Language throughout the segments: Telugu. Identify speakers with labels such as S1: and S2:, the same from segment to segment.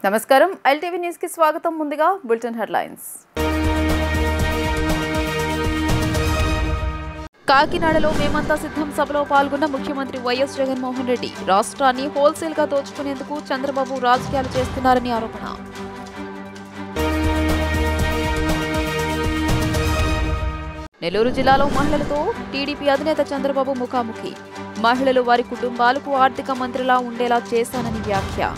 S1: నమస్కారం ఎల్టీవీ న్యూస్ కి స్వాగతం ముందుగా బులెటిన్ హెడ్లైన్స్ కాకినాడలో మేమంతా సిద్ధం సభలో పాల్గొన్న ముఖ్యమంత్రి వైఎస్ జగన్మోహన్ రెడ్డి రాష్ట్రాన్ని హోల్సేల్ గా దోచుకునేందుకు చంద్రబాబు రాజకీయాలు చేస్తున్నారని ఆరోపణ నెల్లూరు జిల్లాలో మహిళలతో టీడీపీ అధినేత చంద్రబాబు ముఖాముఖి మహిళలు వారి కుటుంబాలకు ఆర్థిక మంత్రిలా ఉండేలా చేశానని వ్యాఖ్య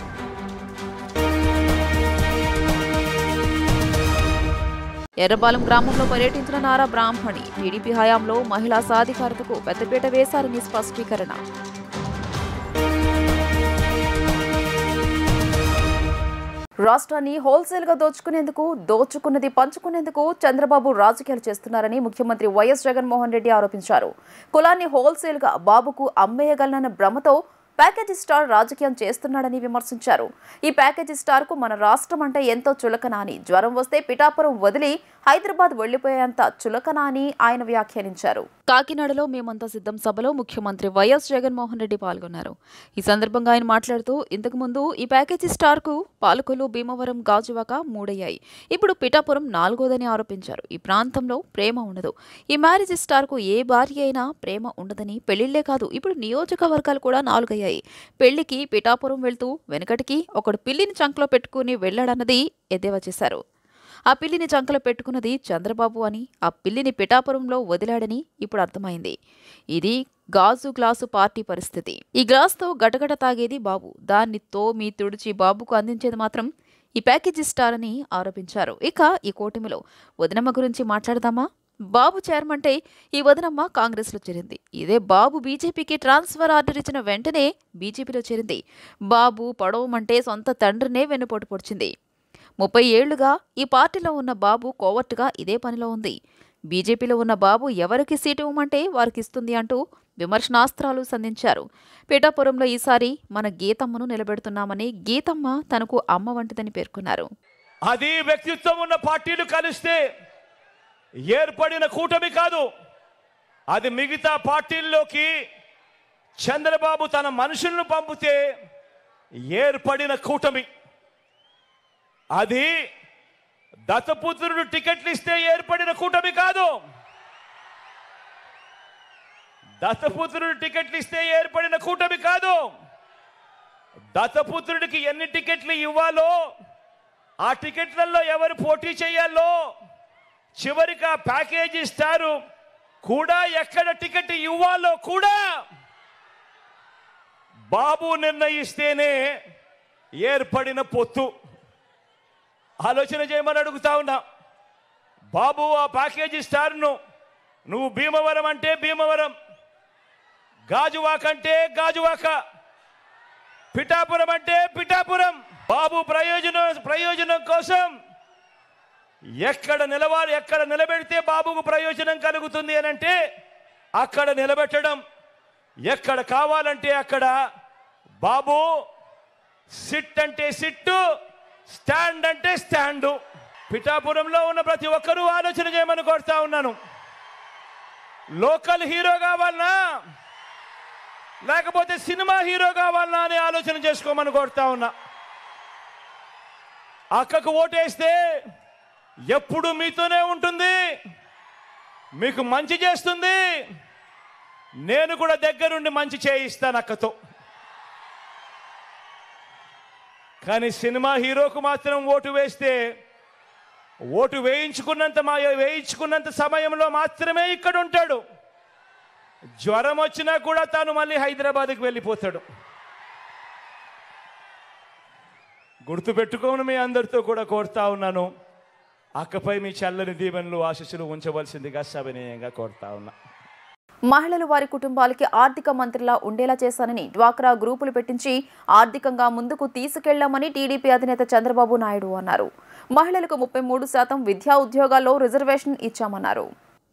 S1: ఎర్రబాలెం గ్రామంలో పర్యటించిన నారా బ్రాహ్మణి టీడీపీ హయాంలో మహిళా సాధికారతకు పెద్దపీట వేశారని స్పష్టీకరణ రాష్ట్రాన్ని హోల్సేల్ గా దోచుకున్నది పంచుకునేందుకు చంద్రబాబు రాజకీయాలు చేస్తున్నారని ముఖ్యమంత్రి వైఎస్ జగన్మోహన్ రెడ్డి ఆరోపించారు. కులాన్ని హోల్సేల్ గా బాబుకు అమ్మేయగలనన్న భ్రమతో ప్యాకేజీ స్టార్ రాజకీయం చేస్తున్నాడని విమర్శించారు. ఈ ప్యాకేజీ స్టార్ కు మన రాష్ట్రం అంటే ఎంతో చులకన అని, జ్వరం వస్తే పిఠాపురం వదిలి హైదరాబాద్ వెళ్లిపోయేంత చులకన అని ఆయన వ్యాఖ్యానించారు. కాకినాడలో మేమంతా సిద్ధం సభలో ముఖ్యమంత్రి వైఎస్ జగన్మోహన్ రెడ్డి పాల్గొన్నారు. ఈ సందర్భంగా ఆయన మాట్లాడుతూ ఇంతకుముందు ఈ ప్యాకేజీ స్టార్ కు పాలకొల్లు, భీమవరం, గాజువాక 3 అయ్యాయి. ఇప్పుడు పిఠాపురం 4వదని ఆరోపించారు. ఈ ప్రాంతంలో ప్రేమ ఉండదు. ఈ మ్యారేజ్ స్టార్ కు ఏ భార్య అయినా ప్రేమ ఉండదని, పెళ్లిళ్లే కాదు ఇప్పుడు నియోజకవర్గాలు కూడా 4 అయ్యాయి. పెళ్లికి పిఠాపురం వెళ్తూ వెనకటికి ఒకడు పిల్లిని చంకలో పెట్టుకుని వెళ్లాడన్నది ఎద్దేవా చేశారు. ఆ పిల్లిని చంకలో పెట్టుకున్నది చంద్రబాబు అని, ఆ పిల్లిని పిఠాపురంలో వదిలాడని ఇప్పుడు అర్థమైంది. ఇది గాజు గ్లాసు పార్టీ పరిస్థితి. ఈ గ్లాస్తో గటగట తాగేది బాబు, దాన్ని తోమి తుడిచి బాబుకు అందించేది మాత్రం ఈ ప్యాకేజీ స్టార్ అని ఆరోపించారు. ఇక ఈ కూటమిలో వదినమ్మ గురించి మాట్లాడదామా? బాబు చేరమంటే ఈ వదినమ్మ కాంగ్రెస్లో చేరింది. ఇదే బాబు బీజేపీకి ట్రాన్స్ఫర్ ఆర్డర్ ఇచ్చిన వెంటనే బీజేపీలో చేరింది. బాబు పడవమంటే సొంత తండ్రినే వెన్నుపోటు పొడిచింది. 30 ఏళ్లుగా ఈ పార్టీలో ఉన్న బాబు కోవర్టుగా ఇదే పనిలో ఉంది. బీజేపీలో ఉన్న బాబు ఎవరికి సీటు ఇవ్వమంటే వారికి ఇస్తుంది అంటూ విమర్శనాస్త్రాలు సంధించారు. పిఠాపురంలో ఈసారి మన గీతమ్మను నిలబెడుతున్నామని, గీతమ్మ తనకు అమ్మ వంటిదని పేర్కొన్నారు.
S2: అది వ్యక్తిత్వం ఉన్న పార్టీలు కలిస్తే ఏర్పడిన కూటమి కాదు, అది మిగతా పార్టీల్లోకి చంద్రబాబు తన మనుషులను పంపితే ఏర్పడిన కూటమి. అది దత్తపుత్రుడు టికెట్లు ఇస్తే ఏర్పడిన కూటమి కాదు. దత్తపుత్రుడు టికెట్లు ఇస్తే ఏర్పడిన కూటమి కాదు. దత్తపుత్రుడికి ఎన్ని టికెట్లు ఇవ్వాలో, ఆ టికెట్లలో ఎవరు పోటీ చేయాలో, చివరికి ఆ ప్యాకేజీ స్టారు కూడా ఎక్కడ టికెట్ ఇవ్వాలో కూడా బాబు నిర్ణయిస్తేనే ఏర్పడిన పొత్తు. ఆలోచన చేయమని అడుగుతా ఉన్నా. బాబు ఆ ప్యాకేజీ స్టార్ను నువ్వు భీమవరం అంటే భీమవరం, గాజువాక అంటే గాజువాక, పిఠాపురం అంటే పిఠాపురం. బాబు ప్రయోజనం కోసం ఎక్కడ నిలబెడితే బాబుకు ప్రయోజనం కలుగుతుంది అని అంటే అక్కడ నిలబెట్టడం, ఎక్కడ కావాలంటే అక్కడ. బాబు సిట్ అంటే సిట్టు, స్టాండ్ అంటే స్టాండు. పిఠాపురంలో ఉన్న ప్రతి ఒక్కరూ ఆలోచన చేయమని కోరుతా ఉన్నాను. లోకల్ హీరో కావాలనా లేకపోతే సినిమా హీరో కావాలనా అని ఆలోచన చేసుకోమని కోరుతా ఉన్నా. అక్కకు ఓటేస్తే ఎప్పుడు మీతోనే ఉంటుంది, మీకు మంచి చేస్తుంది. నేను కూడా దగ్గరుండి మంచి చేయిస్తాను అక్కతో. కానీ సినిమా హీరోకు మాత్రం ఓటు వేస్తే ఓటు వేయించుకున్నంత సమయంలో మాత్రమే ఇక్కడ ఉంటాడు. జ్వరం వచ్చినా కూడా తాను మళ్ళీ హైదరాబాద్కి వెళ్ళిపోతాడు. గుర్తుపెట్టుకోమని మీ అందరితో కూడా కోరుతా ఉన్నాను. అక్కపై మీ చల్లని దీవెనలు, ఆశీస్సులు ఉంచవలసిందిగా సవినయంగా కోరుతా ఉన్నా.
S1: మహిళలు వారి కుటుంబాలకి ఆర్థిక మంత్రిలా ఉండేలా చేశానని, డ్వాక్రా గ్రూపులు పెట్టించి ఆర్థికంగా ముందుకు తీసుకెళ్లామని టీడీపీ అధినేత చంద్రబాబు నాయుడు అన్నారు. మహిళలకు 33% విద్యా ఉద్యోగాల్లో రిజర్వేషన్ ఇచ్చామన్నారు.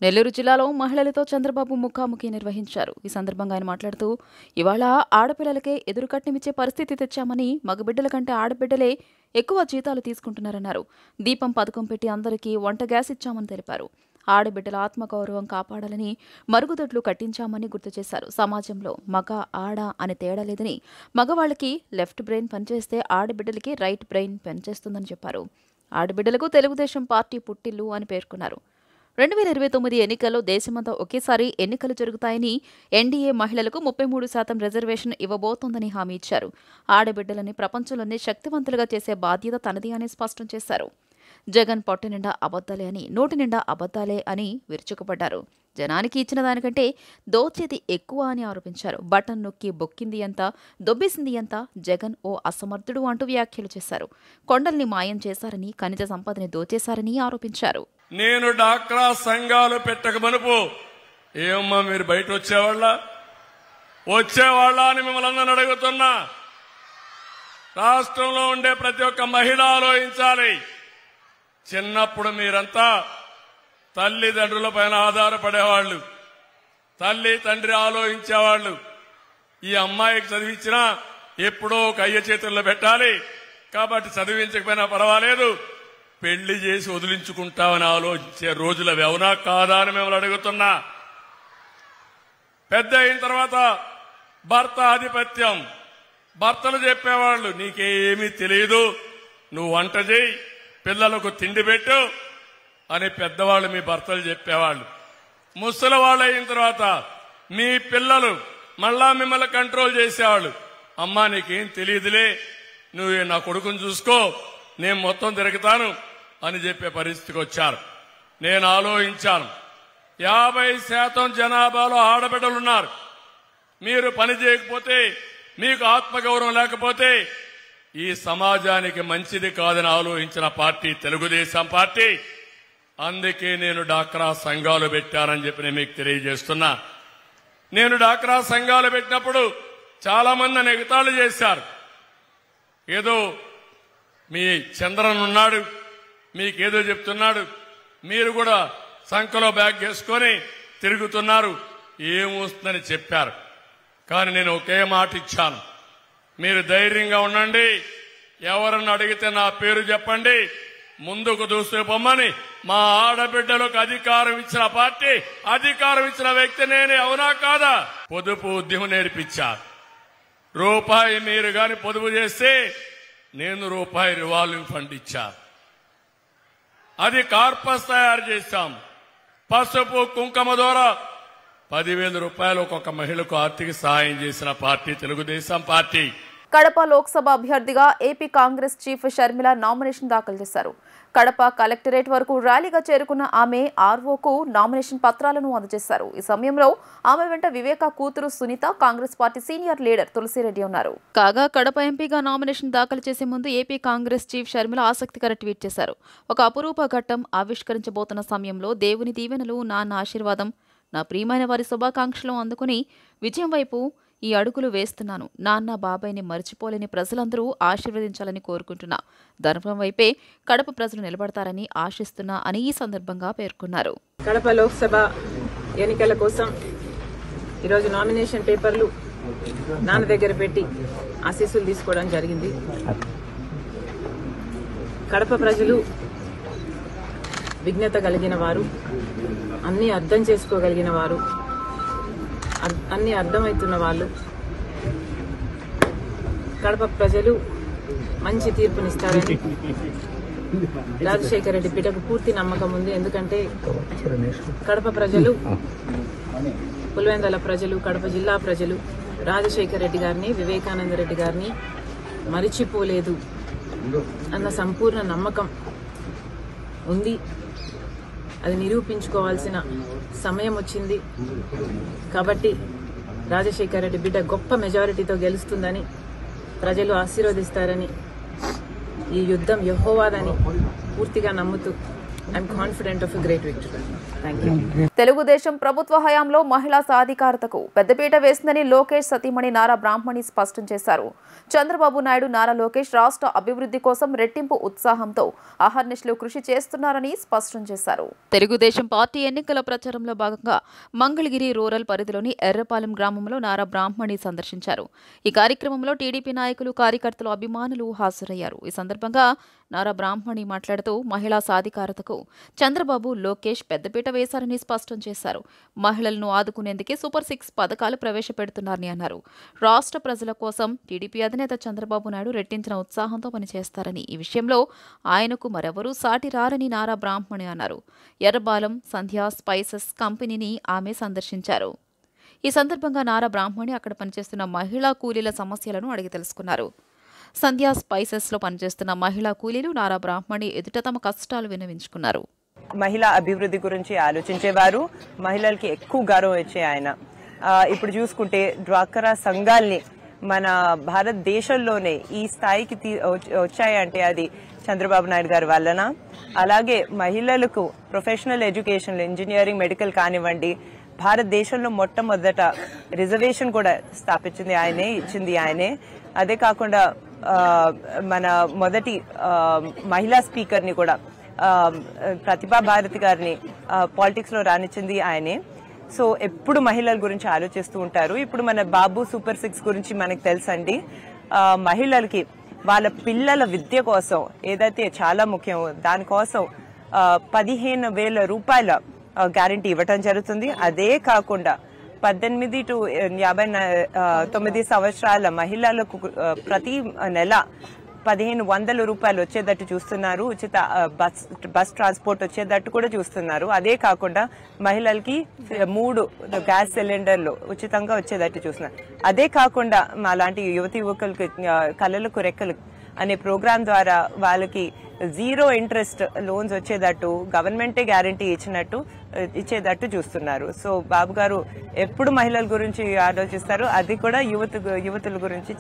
S1: నెల్లూరు జిల్లాలో మహిళలతో చంద్రబాబు ముఖాముఖి నిర్వహించారు. ఈ సందర్భంగా ఆయన మాట్లాడుతూ ఇవాళ ఆడపిల్లలకే ఎదురుకట్నమిచ్చే పరిస్థితి తెచ్చామని, మగబిడ్డల కంటే ఆడబిడ్డలే ఎక్కువ జీతాలు తీసుకుంటున్నారన్నారు. దీపం పథకం పెట్టి అందరికీ వంట గ్యాస్ ఇచ్చామని తెలిపారు. ఆడబిడ్డల ఆత్మగౌరవం కాపాడాలని మరుగుదొడ్లు కట్టించామని గుర్తు చేశారు. సమాజంలో మగ ఆడ అని తేడా లేదని, మగవాళ్లకి లెఫ్ట్ బ్రెయిన్ పనిచేస్తే ఆడబిడ్డలకి రైట్ బ్రెయిన్ పనిచేస్తుందని చెప్పారు. ఆడబిడ్డలకు తెలుగుదేశం పార్టీ పుట్టిల్లు అని పేర్కొన్నారు. 2029 ఎన్నికల్లో దేశమంతా ఒకేసారి ఎన్నికలు జరుగుతాయని, ఎన్డీఏ మహిళలకు 33% రిజర్వేషన్ ఇవ్వబోతోందని హామీ ఇచ్చారు. ఆడబిడ్డలని ప్రపంచంలోనే శక్తివంతులుగా చేసే బాధ్యత తనది అని స్పష్టం చేశారు. జగన్ పొట్ట నిండా అబద్దాలే అని, నోటి నిండా అబద్దాలే అని విరుచుకుపడ్డారు. జనానికి ఇచ్చిన దానికంటే దోచేది ఎక్కువ అని ఆరోపించారు. బటన్ నొక్కి బొక్కింది ఎంత, దొబ్బేసింది ఎంత, జగన్ ఓ అసమర్థుడు అంటూ వ్యాఖ్యలు చేశారు. కొండల్ని మాయం చేశారని, ఖనిజ సంపదని దోచేశారని ఆరోపించారు.
S3: నేను డాక్రా సంఘాలు పెట్టక మనుపు ఏమమ్మా మీరు బయట వచ్చేవాళ్ళ అని మిమ్మల్ని అందరిని అడుగుతున్నా. రాష్ట్రంలో ఉండే ప్రతి ఒక్క మహిళ ఆలోచించాలి. చిన్నప్పుడు మీరంతా తల్లిదండ్రుల పైన ఆధారపడేవాళ్లు, తల్లి తండ్రి ఆలోచించేవాళ్లు. ఈ అమ్మాయికి చదివించినా ఎప్పుడో ఒక అయ్య చేతుల్లో పెట్టాలి కాబట్టి చదివించకపోయినా పర్వాలేదు, పెళ్లి చేసి వదిలించుకుంటామని ఆలోచించే రోజులు అవునా కాదా అని మిమ్మల్ని అడుగుతున్నా. పెద్ద అయిన తర్వాత భర్త ఆధిపత్యం, భర్తలు చెప్పేవాళ్లు నీకేమీ తెలియదు, నువ్వు వంట చేయి, పిల్లలకు తిండి పెట్టు అని పెద్దవాళ్లు మీ భర్తలు చెప్పేవాళ్లు. ముసలి వాళ్ళు అయిన తర్వాత మీ పిల్లలు మళ్ళా మిమ్మల్ని కంట్రోల్ చేసేవాళ్లు. అమ్మా నీకేం తెలియదులే, నువ్వు నా కొడుకుని చూసుకో, నేను మొత్తం తిరుగుతాను అని చెప్పే పరిస్థితికి వచ్చారు. నేను ఆలోచించాను, 50% జనాభాలో ఆడబిడ్డలున్నారు. మీరు పని చేయకపోతే, మీకు ఆత్మగౌరవం లేకపోతే ఈ సమాజానికి మంచిది కాదని ఆలోచించిన పార్టీ తెలుగుదేశం పార్టీ. అందుకే నేను డాక్రా సంఘాలు పెట్టానని చెప్పి నేను మీకు తెలియజేస్తున్నా. నేను డాక్రా సంఘాలు పెట్టినప్పుడు చాలా మంది ఎగతాళి చేశారు. ఏదో మీ చంద్రన్ ఉన్నాడు, మీకేదో చెప్తున్నాడు, మీరు కూడా సంఖలో బ్యాగ్ వేసుకొని తిరుగుతున్నారు, ఏమొస్తుందని చెప్పారు. కానీ నేను ఒకే మాట ఇచ్చాను, మీరు ధైర్యంగా ఉండండి, ఎవరన్నా అడిగితే నా పేరు చెప్పండి, ముందుకు దూసుకుపోమని మా ఆడబిడ్డలకు అధికారం ఇచ్చిన పార్టీ, అధికారం ఇచ్చిన వ్యక్తి నేనే, అవునా కాదా? పొదుపు ఉద్యమం నేర్పించారు. రూపాయి మీరు గాని పొదుపు చేస్తే నేను రూపాయి రివాల్వింగ్ ఫండ్ ఇచ్చాను. అది కార్పస్ తయారు చేశాం. పసుపు కుంకుమ ద్వారా 10,000 రూపాయలు ఒక్కొక్క మహిళకు ఆర్థిక సహాయం చేసిన పార్టీ తెలుగుదేశం పార్టీ.
S1: కడప లోక్సభ అభ్యర్థిగా AP Congress chief Sharmila nomination దాఖలు చేశారు. కడప కలెక్టరేట్ వరకు ర్యాలీగా చేరుకున్న ఆమె ఆర్వోకు నామినేషన్ పత్రాలను అందజేశారు. ఈ సమయంలో ఆమె వెంట వివేక కూతురు Sunitha, Congress party senior leader Tulasireddy ఉన్నారు. కాగా కడప ఎంపీగా నామినేషన్ దాఖలు చేసే ముందు ఏపీ కాంగ్రెస్ చీఫ్ షర్మిల ఆసక్తికర ట్వీట్ చేశారు. ఒక అపురూప ఘట్టం ఆవిష్కరించబోతున్న సమయంలో దేవుని దీవెనలు, నాన్న ఆశీర్వాదం, నా ప్రియమైన వారి శుభాకాంక్షలు అందుకుని విజయం వైపు ఈ అడుగులు వేస్తున్నాను. నాన్న బాబాయ్ని మర్చిపోలేని ప్రజలందరూ ఆశీర్వదించాలని కోరుకుంటున్నా. ధర్మం వైపే కడప ప్రజలు నిలబడతారని ఆశిస్తున్నా అని ఈ సందర్భంగా పేర్కొన్నారు.
S4: కడప లోక్సభ ఎన్నికల కోసం ఈరోజు నామినేషన్ పేపర్లు నాన్న దగ్గర పెట్టి ఆశీస్సులు తీసుకోవడం జరిగింది. కడప ప్రజలు విజ్ఞత కలిగిన వారు, అన్ని అర్థం చేసుకోగలిగిన వారు, అన్ని అర్థమవుతున్న వాళ్ళు. కడప ప్రజలు మంచి తీర్పునిస్తారని రాజశేఖర రెడ్డి బిడ్డకు పూర్తి నమ్మకం ఉంది. ఎందుకంటే కడప ప్రజలు, పులివెందుల ప్రజలు, కడప జిల్లా ప్రజలు రాజశేఖర రెడ్డి గారిని, వివేకానంద రెడ్డి గారిని మరిచిపోలేదు అన్న సంపూర్ణ నమ్మకం ఉంది. అది నిరూపించుకోవాల్సిన సమయం వచ్చింది. కాబట్టి రాజశేఖర రెడ్డి బిడ్డ గొప్ప మెజారిటీతో గెలుస్తుందని, ప్రజలు ఆశీర్వదిస్తారని, ఈ యుద్ధం యెహోవాదని పూర్తిగా నమ్ముతూ I'm confident of a great victory. Thank you.
S1: Telugu Desam ప్రభుత్వ హయాంలో మహిళా సాధికారతకు పెద్దపీట వేసిందని లోకేష్ సతీమణి నారా బ్రాహ్మణి స్పష్టం చేశారు. చంద్రబాబు నాయుడు, నారా లోకేష్ రాష్ట్ర అభివృద్ధి కోసం రెట్టింపు ఉత్సాహంతో అహర్నిశలు కృషి చేస్తున్నారని స్పష్టం చేశారు. తెలుగుదేశం పార్టీ ఎన్నికల ప్రచారంలో భాగంగా మంగళగిరి రూరల్ పరిధిలోని ఎర్రపాలెం గ్రామంలో నారా బ్రాహ్మణి సందర్శించారు. ఈ కార్యక్రమంలో టీడీపీ నాయకులు, కార్యకర్తలు, అభిమానులు హాజరయ్యారు. ఈ సందర్భంగా నారా బ్రాహ్మణి మాట్లాడుతూ మహిళా సాధికారతకు చంద్రబాబు, లోకేష్ పెద్దపీట వేశారని స్పష్టం చేశారు. మహిళలను ఆదుకునేందుకే సూపర్ 6 పథకాలు ప్రవేశపెడుతున్నారని అన్నారు. రాష్ట్ర ప్రజల కోసం టీడీపీ అధినేత చంద్రబాబు నాయుడు రెట్టించిన ఉత్సాహంతో పనిచేస్తారని, ఈ విషయంలో ఆయనకు మరెవరూ సాటి రారని నారా బ్రాహ్మణి అన్నారు. ఎర్రబాలెం సంధ్యా స్పైసెస్ కంపెనీని ఆమె సందర్శించారు. ఈ సందర్భంగా నారా బ్రాహ్మణి అక్కడ పనిచేస్తున్న మహిళా కూలీల సమస్యలను అడిగి తెలుసుకున్నారు. సంధ్యా స్పైసెస్లో పనిచేస్తున్న మహిళా కూలీలు నారా బ్రాహ్మణి ఎదుట తమ కష్టాలు విన్నవించుకున్నారు.
S5: మహిళా అభివృద్ధి గురించి ఆలోచించేవారు, మహిళలకి ఎక్కువ గౌరవం ఇచ్చే ఆయన. ఇప్పుడు చూసుకుంటే డ్వాక్రా సంఘాల్ని మన భారతదేశంలోనే ఈ స్థాయికి వచ్చాయంటే అది చంద్రబాబు నాయుడు గారి వలన. అలాగే మహిళలకు ప్రొఫెషనల్ ఎడ్యుకేషన్, ఇంజనీరింగ్, మెడికల్ కానివ్వండి, భారతదేశంలో మొట్టమొదట రిజర్వేషన్ కూడా స్థాపించింది ఆయనే, ఇచ్చింది ఆయనే. అదే కాకుండా మన మొదటి మహిళా స్పీకర్ని కూడా ప్రతిభా భారతి గారిని పాలిటిక్స్ లో రానిచ్చింది ఆయనే. సో ఎప్పుడు మహిళల గురించి ఆలోచిస్తూ ఉంటారు. ఇప్పుడు మన బాబు సూపర్ 6 గురించి మనకు తెలుసండి. మహిళలకి వాళ్ళ పిల్లల విద్య కోసం ఏదైతే చాలా ముఖ్యం, దానికోసం 15,000 రూపాయల గ్యారంటీ ఇవ్వటం జరుగుతుంది. అదే కాకుండా 18 to 59 సంవత్సరాల మహిళలకు ప్రతి నెల 1,500 రూపాయలు వచ్చేటట్టు చూస్తున్నారు. ఉచిత బస్ ట్రాన్స్పోర్ట్ వచ్చేటట్టు కూడా చూస్తున్నారు. అదే కాకుండా మహిళలకి 3 గ్యాస్ సిలిండర్లు ఉచితంగా వచ్చేటట్టు చూస్తున్నారు. అదే కాకుండా అలాంటి యువకులకి కళలకు రెక్కలు అనే ప్రోగ్రాం ద్వారా వాళ్ళకి 0 ఇంట్రెస్ట్ లోన్స్ వచ్చేటట్టు గవర్నమెంటే గ్యారంటీ ఇచ్చేటట్టు చూస్తున్నారు. సో బాబు గారు ఎప్పుడు మహిళల గురించి ఆలోచిస్తారు, అది కూడా యువతుల గురించి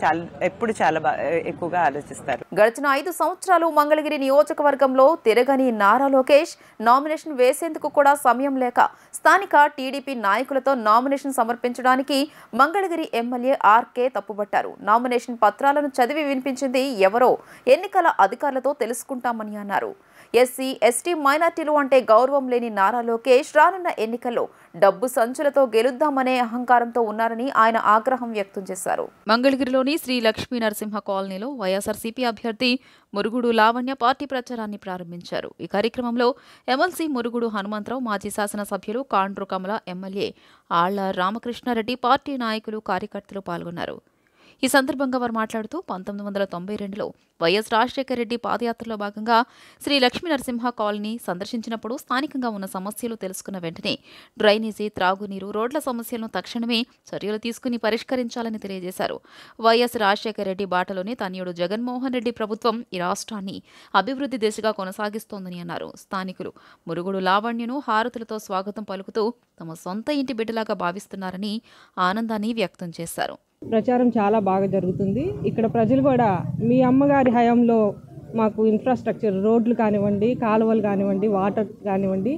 S5: ఎప్పుడు చాలా ఎక్కువగా ఆలోచిస్తారు.
S1: గడిచిన 5 సంవత్సరాలు మంగళగిరి నియోజకవర్గంలో తిరగని నారా లోకేష్ నామినేషన్ వేసేందుకు కూడా సమయం లేక స్థానిక టీడీపీ నాయకులతో నామినేషన్ సమర్పించడానికి మంగళగిరి ఎమ్మెల్యే ఆర్కే తప్పుబట్టారు. నామినేషన్ పత్రాలను చదివి వినిపించింది ఎవరో ఎన్నికల అధికారులతో తెలుసుకుంటామని అన్నారు. ఎస్సీ, ఎస్టీ, మైనార్టీలు అంటే గౌరవం లేని నారా లోకేష్ రానున్న ఎన్నికల్లో డబ్బు సంచులతో గెలుద్దామనే అహంకారంతో ఉన్నారని ఆయన ఆగ్రహం వ్యక్తం చేశారు. మంగళగిరిలోని శ్రీ లక్ష్మీ నరసింహ కాలనీలో వైఎస్ఆర్సీపీ అభ్యర్థి మురుగుడు లావణ్య పార్టీ ప్రచారాన్ని ప్రారంభించారు. ఈ కార్యక్రమంలో ఎమ్మెల్సీ మురుగుడు హనుమంతరావు, మాజీ శాసనసభ్యులు కాండ్రు కమల, ఎమ్మెల్యే ఆళ్ల రామకృష్ణారెడ్డి, పార్టీ నాయకులు, కార్యకర్తలు పాల్గొన్నారు. ఈ సందర్భంగా వారు మాట్లాడుతూ 1992లో వైఎస్ రాజశేఖర రెడ్డి పాదయాత్రలో భాగంగా శ్రీ లక్ష్మీ నరసింహ కాలనీ సందర్శించినప్పుడు స్థానికంగా ఉన్న సమస్యలు తెలుసుకున్న వెంటనే డ్రైనేజీ, త్రాగునీరు, రోడ్ల సమస్యలను తక్షణమే చర్యలు తీసుకుని పరిష్కరించాలని తెలియజేశారు. వైఎస్ రాజశేఖర రెడ్డి బాటలోనే తనయుడు జగన్మోహన్ రెడ్డి ప్రభుత్వం ఈ రాష్ట్రాన్ని అభివృద్ధి దిశగా కొనసాగిస్తోందని అన్నారు. స్థానికులు మురుగుడు లావణ్యను హారతులతో స్వాగతం పలుకుతూ తమ సొంత ఇంటి బిడ్డలాగా భావిస్తున్నారని ఆనందాన్ని వ్యక్తం చేశారు.
S6: ప్రచారం చాలా బాగా జరుగుతుంది. ఇక్కడ ప్రజలు కూడా మీ అమ్మగారి హయాంలో మాకు ఇన్ఫ్రాస్ట్రక్చర్, రోడ్లు కానివ్వండి, కాలువలు కానివ్వండి, వాటర్ కానివ్వండి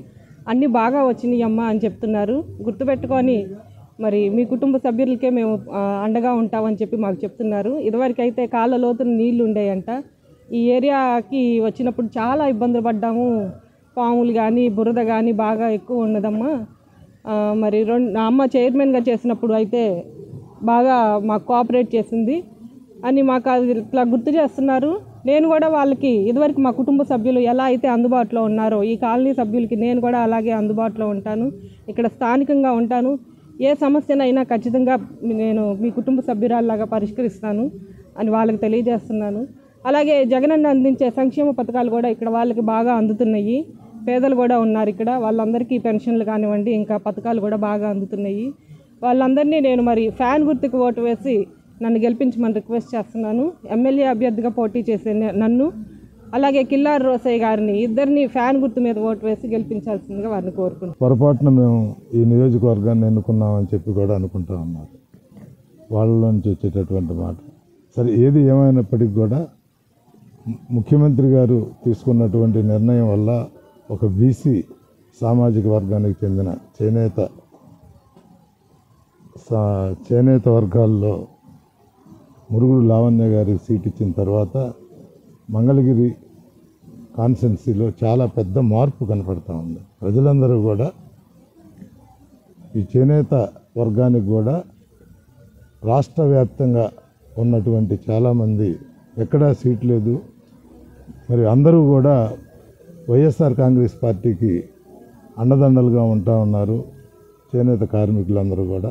S6: అన్నీ బాగా వచ్చినాయి అమ్మ అని చెప్తున్నారు. గుర్తుపెట్టుకొని మరి మీ కుటుంబ సభ్యులకే మేము అండగా ఉంటామని చెప్పి మాకు చెప్తున్నారు. ఇదివరకైతే కాళ్ళ లోతున నీళ్లు ఉండేయంట. ఈ ఏరియాకి వచ్చినప్పుడు చాలా ఇబ్బందులు పడ్డాము. పాములు కానీ, బురద కానీ బాగా ఎక్కువ ఉన్నదమ్మా. మరి అమ్మ చైర్మన్గా చేసినప్పుడు అయితే బాగా మాకు కోఆపరేట్ చేసింది అని మాకు అది ఇట్లా గుర్తు చేస్తున్నారు. నేను కూడా వాళ్ళకి ఇదివరకు మా కుటుంబ సభ్యులు ఎలా అయితే అందుబాటులో ఉన్నారో ఈ కాలనీ సభ్యులకి నేను కూడా అలాగే అందుబాటులో ఉంటాను. ఇక్కడ స్థానికంగా ఉంటాను. ఏ సమస్యనైనా ఖచ్చితంగా నేను మీ కుటుంబ సభ్యురాల్లాగా పరిష్కరిస్తాను అని వాళ్ళకి తెలియజేస్తున్నాను. అలాగే జగనన్న అందించే సంక్షేమ పథకాలు కూడా ఇక్కడ వాళ్ళకి బాగా అందుతున్నాయి. పేదలు కూడా ఉన్నారు ఇక్కడ, వాళ్ళందరికీ పెన్షన్లు కానివ్వండి, ఇంకా పథకాలు కూడా బాగా అందుతున్నాయి. వాళ్ళందరినీ నేను మరి ఫ్యాన్ గుర్తుకు ఓటు వేసి నన్ను గెలిపించమని రిక్వెస్ట్ చేస్తున్నాను. ఎమ్మెల్యే అభ్యర్థిగా పోటీ చేసే నన్ను, అలాగే కిల్లారి రోసయ్య గారిని, ఇద్దరిని ఫ్యాన్ గుర్తు మీద ఓటు వేసి గెలిపించాల్సిందిగా వారిని కోరుకుంటున్నాను.
S7: పొరపాటున మేము ఈ నియోజకవర్గాన్ని ఎన్నుకున్నామని చెప్పి కూడా అనుకుంటా ఉన్నారు. వాళ్ళ నుంచి వచ్చేటటువంటి మాట సరే, ఏది ఏమైనప్పటికీ కూడా ముఖ్యమంత్రి గారు తీసుకున్నటువంటి నిర్ణయం వల్ల ఒక బీసీ సామాజిక వర్గానికి చెందిన చేనేత వర్గాల్లో మురుగుడు లావణ్య గారికి సీట్ ఇచ్చిన తర్వాత మంగళగిరి కాన్స్టిట్యున్సీలో చాలా పెద్ద మార్పు కనపడతా ఉంది. ప్రజలందరూ కూడా ఈ చేనేత వర్గానికి కూడా రాష్ట్ర వ్యాప్తంగా ఉన్నటువంటి చాలామంది ఎక్కడా సీట్ లేదు, మరి అందరూ కూడా వైఎస్ఆర్ కాంగ్రెస్ పార్టీకి అండదండలుగా ఉంటా ఉన్నారు చేనేత కార్మికులందరూ కూడా.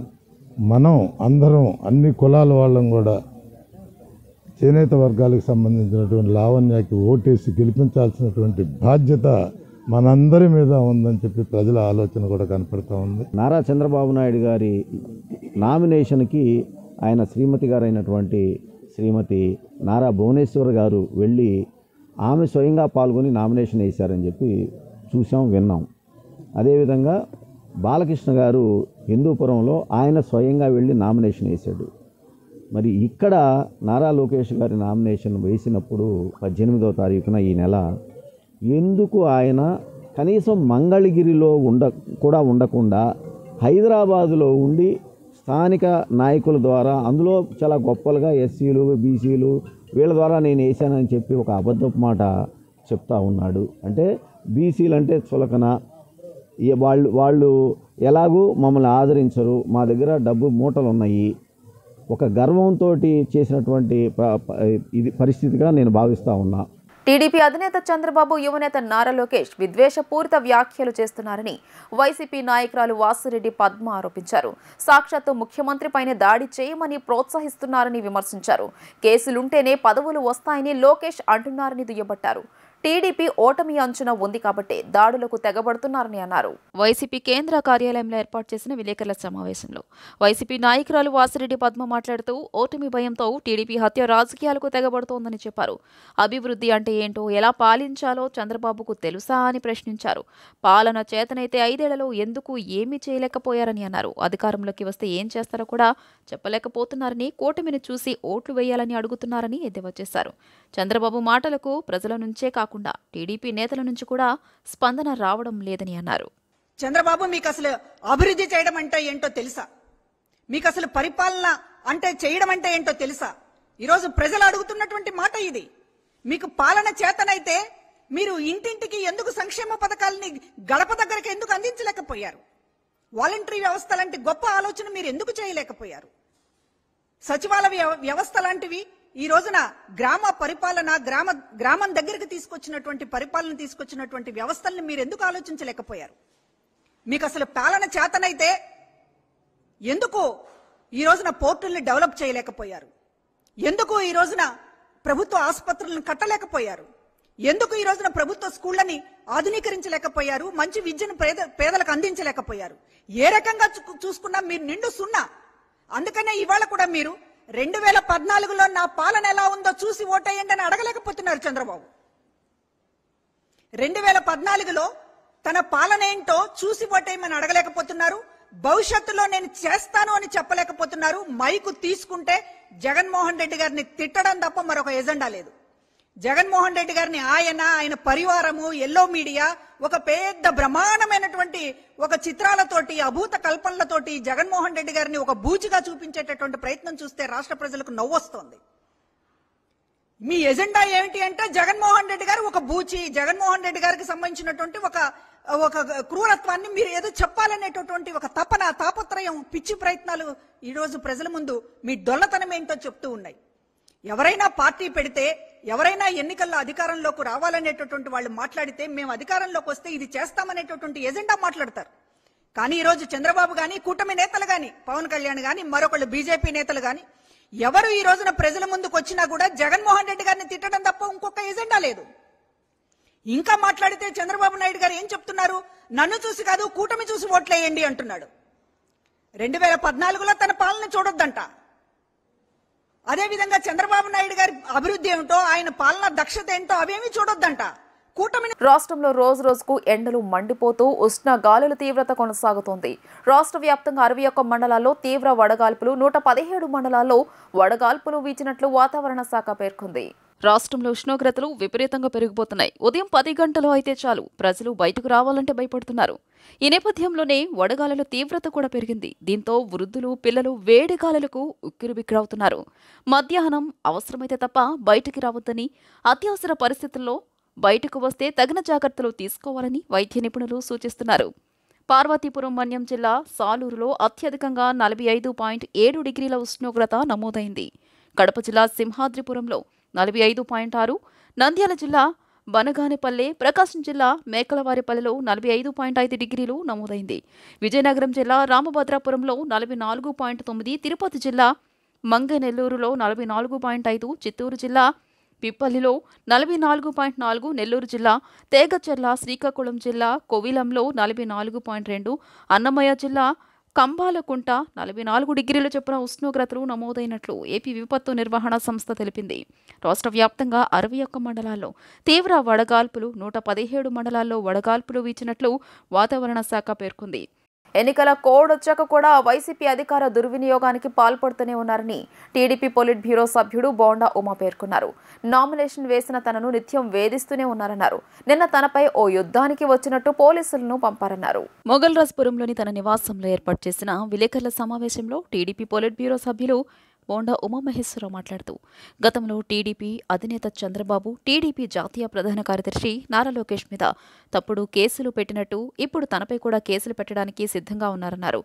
S7: మనం అందరం అన్ని కులాల వాళ్ళం కూడా చేనేత వర్గాలకు సంబంధించినటువంటి లావణ్యకి ఓటేసి గెలిపించాల్సినటువంటి బాధ్యత మనందరి మీద ఉందని చెప్పి ప్రజల ఆలోచన కూడా కనపడుతూ ఉంది.
S8: నారా చంద్రబాబు నాయుడు గారి నామినేషన్కి ఆయన శ్రీమతి గారైనటువంటి శ్రీమతి నారా భువనేశ్వర్ గారు వెళ్ళి ఆమె స్వయంగా పాల్గొని నామినేషన్ వేశారని చెప్పి చూసాం, విన్నాం. అదేవిధంగా బాలకృష్ణ గారు హిందూపురంలో ఆయన స్వయంగా వెళ్ళి నామినేషన్ వేశాడు. మరి ఇక్కడ నారా లోకేష్ గారి నామినేషన్ వేసినప్పుడు 18వ తారీఖున ఈ నెల ఎందుకు ఆయన కనీసం మంగళగిరిలో ఉండకుండా హైదరాబాదులో ఉండి స్థానిక నాయకుల ద్వారా, అందులో చాలా గొప్పలుగా ఎస్సీలు బీసీలు వీళ్ళ ద్వారా నేను వేసానని చెప్పి ఒక అబద్ధపు మాట చెప్తా ఉన్నాడు. అంటే బీసీలు అంటే చులకన, వాళ్ళు ఎలాగూ మమ్మల్ని ఆదరించరు, మా దగ్గర డబ్బు మూటలు ఉన్నాయి, ఒక గర్వంతో చేసినటువంటి ఇది పరిస్థితిగా నేను భావిస్తూ ఉన్నా.
S1: టీడీపీ అధినేత చంద్రబాబు యువనేత నారా లోకేష్ విద్వేషపూరిత వ్యాఖ్యలు చేస్తున్నారని వైసీపీ నాయకురాలు వాసిరెడ్డి పద్మ ఆరోపించారు. సాక్షాత్తు ముఖ్యమంత్రిపైనే దాడి చేయమని ప్రోత్సహిస్తున్నారని విమర్శించారు. కేసులుంటేనే పదవులు వస్తాయని లోకేష్ అంటున్నారని దుయ్యబట్టారు. టీడీపీ ఓటమి అంచున ఉంది కాబట్టి దాడులకు తెగబడుతున్నారని అన్నారు. వైసీపీ కేంద్ర కార్యాలయంలో ఏర్పాటు చేసిన విలేకరుల సమావేశంలో వైసీపీ నాయకురాలు వాసిరెడ్డి పద్మ మాట్లాడుతూ ఓటమి భయంతో టీడీపీ హత్య రాజకీయాలకు తెగబడుతోందని చెప్పారు. అభివృద్ధి అంటే ఏంటో, ఎలా పాలించాలో చంద్రబాబుకు తెలుసా అని ప్రశ్నించారు. పాలన చేతనైతే 5 ఏళ్లలో ఎందుకు ఏమీ చేయలేకపోయారని అన్నారు. అధికారంలోకి వస్తే ఏం చేస్తారో కూడా చెప్పలేకపోతున్నారని, కూటమిని చూసి ఓట్లు వేయాలని అడుగుతున్నారని ఎద్దేవా చేశారు. చంద్రబాబు మాటలకు ప్రజల నుంచే కాకుండా టీడీపీ నేతల నుంచి కూడా స్పందన రావడం లేదని అన్నారు.
S9: చంద్రబాబు, మీకు అసలు అభివృద్ధి చేయడం అంటే ఏంటో తెలుసా? మీకు అసలు పరిపాలన అంటే చేయడం అంటే ఏంటో తెలుసా? ఈరోజు ప్రజలు అడుగుతున్నటువంటి మాట ఇది. మీకు పాలన చేతనైతే మీరు ఇంటింటికి ఎందుకు సంక్షేమ పథకాలని గడప దగ్గరికి ఎందుకు అందించలేకపోయారు? వాలంటరీ వ్యవస్థ లాంటి గొప్ప ఆలోచన మీరు ఎందుకు చేయలేకపోయారు? సచివాలయ వ్యవస్థ లాంటివి ఈ రోజున గ్రామ పరిపాలన, గ్రామం దగ్గరికి తీసుకొచ్చినటువంటి పరిపాలన తీసుకొచ్చినటువంటి వ్యవస్థల్ని మీరు ఎందుకు ఆలోచించలేకపోయారు? మీకు అసలు పాలన చేతనైతే ఎందుకు ఈ రోజున పోర్టుల్ని డెవలప్ చేయలేకపోయారు? ఎందుకు ఈ రోజున ప్రభుత్వ ఆసుపత్రులను కట్టలేకపోయారు? ఎందుకు ఈ రోజున ప్రభుత్వ స్కూళ్లని ఆధునీకరించలేకపోయారు? మంచి విద్యను పేదలకు అందించలేకపోయారు? ఏ రకంగా చూసుకున్నా మీరు నిండు సున్నా. అందుకనే ఇవాళ కూడా మీరు 2014లో నా పాలన ఎలా ఉందో చూసి ఓటేయండి అని అడగలేకపోతున్నారు చంద్రబాబు. 2014లో తన పాలన ఏంటో చూసి ఓటేయమని అడగలేకపోతున్నారు. భవిష్యత్తులో నేను చేస్తాను అని చెప్పలేకపోతున్నారు. మైకు తీసుకుంటే జగన్మోహన్ రెడ్డి గారిని తిట్టడం తప్ప మరొక ఎజెండా లేదు. జగన్మోహన్ రెడ్డి గారిని ఆయన పరివారము, ఎల్లో మీడియా ఒక పెద్ద బ్రహ్మాండమైనటువంటి ఒక చిత్రాలతోటి, అభూత కల్పనలతోటి జగన్మోహన్ రెడ్డి గారిని ఒక బూచిగా చూపించేటటువంటి ప్రయత్నం చూస్తే రాష్ట్ర ప్రజలకు నవ్వొస్తోంది. మీ ఎజెండా ఏమిటి అంటే జగన్మోహన్ రెడ్డి గారు ఒక బూచి, జగన్మోహన్ రెడ్డి గారికి సంబంధించినటువంటి ఒక క్రూరత్వాన్ని మీరు ఏదో చెప్పాలనేటటువంటి ఒక తాపత్రయం, పిచ్చి ప్రయత్నాలు ఈ రోజు ప్రజల ముందు మీ డొల్లతనం ఏంటో చెప్తూ ఉన్నాయి. ఎవరైనా పార్టీ పెడితే, ఎవరైనా ఎన్నికల్లో అధికారంలోకి రావాలనేటటువంటి వాళ్ళు మాట్లాడితే మేము అధికారంలోకి వస్తే ఇది చేస్తామనేటటువంటి ఎజెండా మాట్లాడతారు. కానీ ఈ రోజు చంద్రబాబు గాని, కూటమి నేతలు గాని, పవన్ కళ్యాణ్ గాని, మరొకళ్ళు బీజేపీ నేతలు గాని ఎవరు ఈ రోజున ప్రజల ముందుకు వచ్చినా కూడా జగన్మోహన్ రెడ్డి గారిని తిట్టడం తప్ప ఇంకొక ఎజెండా లేదు. ఇంకా మాట్లాడితే చంద్రబాబు నాయుడు గారు ఏం చెప్తున్నారు? నన్ను చూసి కాదు కూటమి చూసి ఓట్లేయండి అంటున్నాడు. 2014లో తన పాలన చూడొద్దంట. అదేవిధంగా చంద్రబాబు నాయుడు గారి అభివృద్ధి ఏమిటో, ఆయన పాలన దక్షత ఏంటో అవేమీ చూడొద్దంట.
S1: రాష్ట్రంలో రోజు రోజుకు ఎండలు మండిపోతూ ఉష్ణ గాలుల తీవ్రత కొనసాగుతోంది. రాష్ట్ర వ్యాప్తంగా 61 మండలాల్లో తీవ్ర వడగాల్పులు, 117 మండలాల్లో వడగాల్పులు వీచినట్లు వాతావరణ శాఖ పేర్కొంది. రాష్ట్రంలో ఉష్ణోగ్రతలు విపరీతంగా పెరిగిపోతున్నాయి. ఉదయం 10 గంటలు అయితే చాలు ప్రజలు బయటకు రావాలంటే భయపడుతున్నారు. ఈ నేపథ్యంలోనే వడగాలుల తీవ్రత కూడా పెరిగింది. దీంతో వృద్ధులు, పిల్లలు వేడి గాలులకు ఉక్కిరిబిక్కిరవుతున్నారు. మధ్యాహ్నం అవసరమైతే తప్ప బయటికి రావద్దని, అత్యవసర పరిస్థితుల్లో బయటకు వస్తే తగిన జాగ్రత్తలు తీసుకోవాలని వైద్య నిపుణులు సూచిస్తున్నారు. పార్వతీపురం మన్యం జిల్లా సాలూరులో అత్యధికంగా 45.7 డిగ్రీల ఉష్ణోగ్రత నమోదైంది. కడప జిల్లా సింహాద్రిపురంలో 45.6, నంద్యాల జిల్లా బనగానేపల్లె, ప్రకాశం జిల్లా మేకలవారిపల్లెలో 45.5 డిగ్రీలు నమోదైంది. విజయనగరం జిల్లా రామభద్రాపురంలో 44.9, తిరుపతి జిల్లా మంగనెల్లూరులో 44.5, చిత్తూరు జిల్లా పిప్పల్లిలో 44.4, నెల్లూరు జిల్లా తేగచెర్ల, శ్రీకాకుళం జిల్లా కోవిలంలో 44.2, అన్నమయ్య జిల్లా కంబాలకుంట 44 డిగ్రీల చొప్పున ఉష్ణోగ్రతలు నమోదైనట్లు ఏపీ విపత్తు నిర్వహణ సంస్థ తెలిపింది. రాష్ట్ర వ్యాప్తంగా 61 మండలాల్లో తీవ్ర వడగాల్పులు, 117 మండలాల్లో వడగాల్పులు వీచినట్లు వాతావరణ శాఖ పేర్కొంది. ఎన్నికల కోడ్ వచ్చాక కూడా వైసీపీ అధికార దుర్వినియోగానికి పాల్పడుతూనే ఉన్నారని టీడీపీ పొలిట్ బ్యూరో సభ్యుడు బోండా ఉమా పేర్కొన్నారు. నామినేషన్ వేసిన తనను నిత్యం వేధిస్తూనే ఉన్నారన్నారు. నిన్న తనపై ఓ యుద్ధానికి వచ్చినట్టు పోలీసులను పంపారన్నారు. మొగల్రాజ్పురంలోని తన నివాసంలో ఏర్పాటు చేసిన విలేకరుల సమావేశంలో టీడీపీ పొలిట్ బ్యూరో సభ్యులు బోండా ఉమామహేశ్వరరావు మాట్లాడుతూ గతంలో టీడీపీ అధినేత చంద్రబాబు, టీడీపీ జాతీయ ప్రధాన కార్యదర్శి నారా లోకేష్ మీద తప్పుడు కేసులు పెట్టినట్టు ఇప్పుడు తనపై కూడా కేసులు పెట్టడానికి సిద్ధంగా ఉన్నారన్నారు.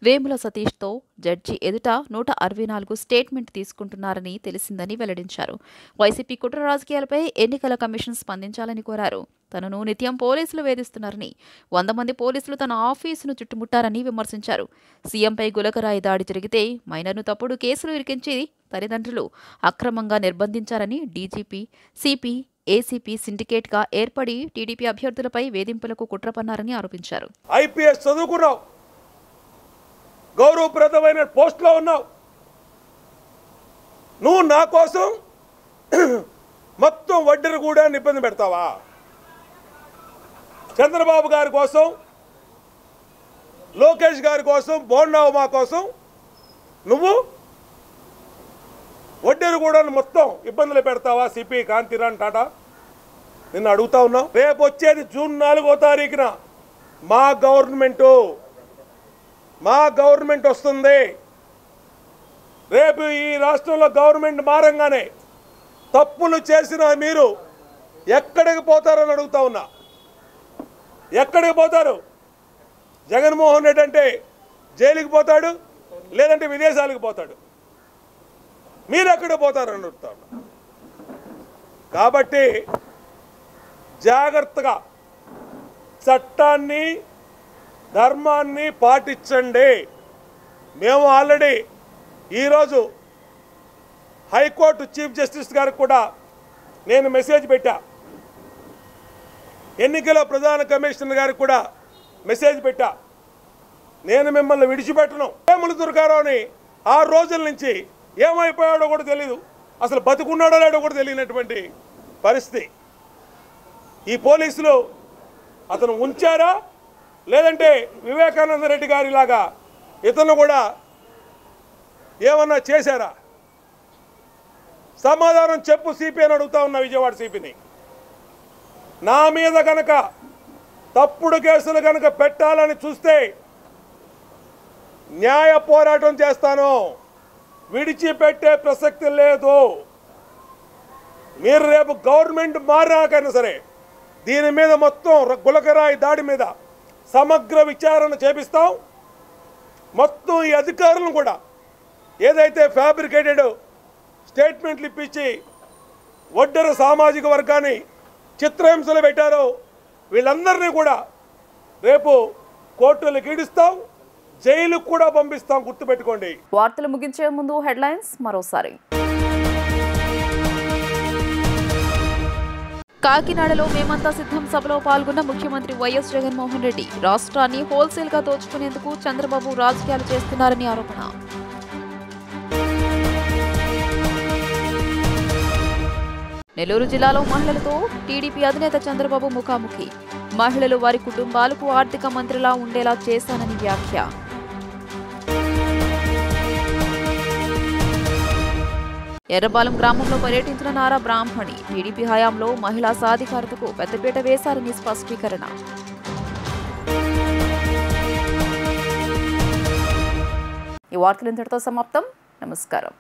S1: వేముల సతీష్తో జడ్జి ఎదుట 164 స్టేట్మెంట్ తీసుకుంటున్నారని తెలిసిందని వెల్లడించారు. వైసీపీ కుట్ర రాజకీయాలపై ఎన్నికల కమిషన్ స్పందించాలని కోరారు. తనను నిత్యం పోలీసులు వేధిస్తున్నారని, 100 మంది పోలీసులు తన ఆఫీసును చుట్టుముట్టారని విమర్శించారు. సీఎంపై గులకరాయి దాడి జరిగితే మైనర్ను తప్పుడు కేసులు ఇరికించి తల్లిదండ్రులు అక్రమంగా నిర్బంధించారని డీజీపీ, సిపి, ఏసీపీ సిండికేట్గా ఏర్పడి టీడీపీ అభ్యర్థులపై వేధింపులకు కుట్ర పన్నారని ఆరోపించారు.
S10: ఐపీఎస్ చదువుకున్నావు, గౌరవప్రదమైన పోస్టులో ఉన్నావు, నువ్వు నా కోసం మొత్తం వడ్డీని కూడా ఇబ్బంది పెడతావా? చంద్రబాబు గారి కోసం, లోకేష్ గారి కోసం, బోండా ఉమా కోసం నువ్వు వడ్డీని కూడా మొత్తం ఇబ్బందులు పెడతావా? సిపి కాంతిరాన్ టాటా నిన్ను అడుగుతా ఉన్నావు. రేపు వచ్చేది జూన్ 4వ తారీఖున మా గవర్నమెంట్ వస్తుంది. రేపు ఈ రాష్ట్రంలో గవర్నమెంట్ మారంగానే తప్పులు చేసిన మీరు ఎక్కడికి పోతారని అడుగుతా ఉన్నా. ఎక్కడికి పోతారు? జగన్మోహన్ రెడ్డి అంటే జైలుకి పోతాడు, లేదంటే విదేశాలకు పోతాడు. మీరు ఎక్కడికి పోతారని అడుగుతా ఉన్నా. కాబట్టి జాగ్రత్తగా చట్టాన్ని, ధర్మాన్ని పాటించండి. మేము ఆల్రెడీ ఈరోజు హైకోర్టు చీఫ్ జస్టిస్ గారికి కూడా నేను మెసేజ్ పెట్టా, ఎన్నికల ప్రధాన కమిషనర్ గారికి కూడా మెసేజ్ పెట్టా. నేను మిమ్మల్ని విడిచిపెట్టను. వేముల దుర్గారావుని 6 రోజుల నుంచి ఏమైపోయాడో కూడా తెలియదు, అసలు బతుకున్నాడో లేడో కూడా తెలియనటువంటి పరిస్థితి. ఈ పోలీసులు అతను ఉంచారా, లేదంటే వివేకానంద రెడ్డి గారిలాగా ఇతను కూడా ఏమన్నా చేశారా? సమాధానం చెప్పు సిపి అని అడుగుతా ఉన్నా, విజయవాడ సిపిని. నా మీద కనుక తప్పుడు కేసులు కనుక పెట్టాలని చూస్తే న్యాయ పోరాటం చేస్తాను, విడిచిపెట్టే ప్రసక్తి లేదు. మీరు రేపు గవర్నమెంట్ మారినాకైనా సరే దీని మీద మొత్తం గులకరాయి దాడి మీద సమగ్ర విచారణ చేపిస్తాం. మొత్తం ఈ అధికారులను కూడా ఏదైతే ఫ్యాబ్రికేటెడ్ స్టేట్మెంట్లు ఇప్పించి ఒడ్డెర సామాజిక వర్గాన్ని చిత్రహింసలు పెట్టారో వీళ్ళందరినీ కూడా రేపు కోర్టులకు ఈడిస్తాం, జైలుకు కూడా పంపిస్తాం. గుర్తుపెట్టుకోండి.
S1: వార్తలు ముగించే ముందు హెడ్లైన్స్ మరోసారి. కాకినాడలో మేమంతా సిద్ధం సభలో పాల్గొన్న ముఖ్యమంత్రి వైఎస్ జగన్మోహన్ రెడ్డి రాష్ట్రాన్ని హోల్సేల్ గా దోచుకునేందుకు చంద్రబాబు రాజకీయాలు చేస్తున్నారని ఆరోపణ. నెల్లూరు జిల్లాలో మహిళలతో టీడీపీ అధినేత చంద్రబాబు ముఖాముఖి. మహిళలు వారి కుటుంబాలకు ఆర్థిక మంత్రిలా ఉండేలా చేశానని వ్యాఖ్య. ఎర్రబాలెం గ్రామంలో పర్యటించిన నారా బ్రాహ్మణి. టీడీపీ హయాంలో మహిళా సాధికారతకు పెద్దపీట వేశారని స్పష్టీకరణ. ఈ వార్తలు ఇంతటితో సమాప్తం. నమస్కారం.